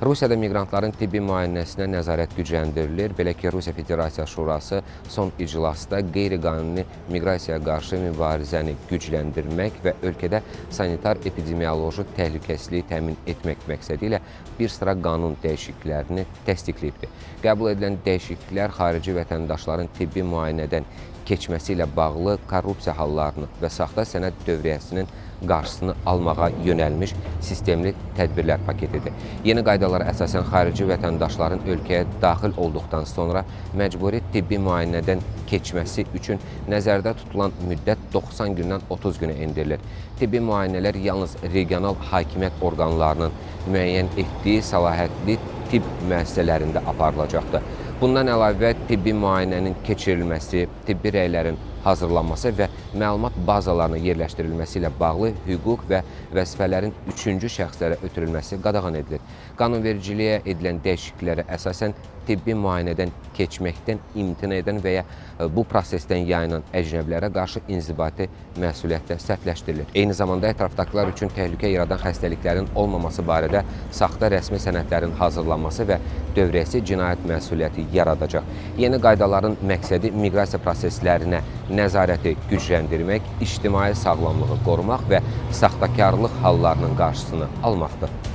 Rusiyada miqrantların tibbi müayinəsinə nəzarət gücləndirilir. Belə ki, Rusiya Federasiya Şurası son iclasda qeyri-qanuni miqrasiyaya qarşı mübarizəni gücləndirmək və ölkədə sanitar-epidemioloji təhlükəsizliyi təmin etmək məqsədi ilə bir sıra qanun dəyişikliklərini təsdiqləyibdir. Qəbul edilən dəyişikliklər xarici vətəndaşların tibbi müayinədən keçməsi ilə bağlı korrupsiya hallarını və saxta sənəd dövriyyəsinin qarşısını almağa yönəlmiş sistemli tədbirlər paketidir. Yeni qaydalara əsasən xarici vətəndaşların ölkəyə daxil olduqdan sonra məcburi tibbi müayinədən keçməsi üçün nəzərdə tutulan müddət 90 gündən 30 günə endirilir. Tibbi müayinələr yalnız regional hakimiyyət orqanlarının müəyyən etdiyi səlahiyyətli tibb müəssisələrində aparılacaqdır. Bundan əlavə tibbi müayinənin keçirilməsi, tibbi rəylərin hazırlanması və məlumat bazalarına yerləşdirilməsi ilə bağlı hüquq və vəzifələrin üçüncü şəxslərə ötürülməsi qadağan edilir. Qanunvericiliyə edilən dəyişikliklərə əsasən tibbi müayinədən keçməkdən imtina edən və ya bu prosesdən yayınan əcnəbilərə qarşı inzibati məsuliyyət də sərtləşdirilir. Eyni zamanda ətrafdakılar üçün təhlükə yaradan xəstəliklərin olmaması barədə saxta rəsmi sənədlərin hazırlanması və dövriyyəsi cinayət məsuliyyəti yaradacaq. Yeni qaydaların məqsədi miqrasiya proseslərinə nəzarəti gücləndirmək, ictimai sağlamlığı qorumaq və saxtakarlıq hallarının qarşısını almaqdır.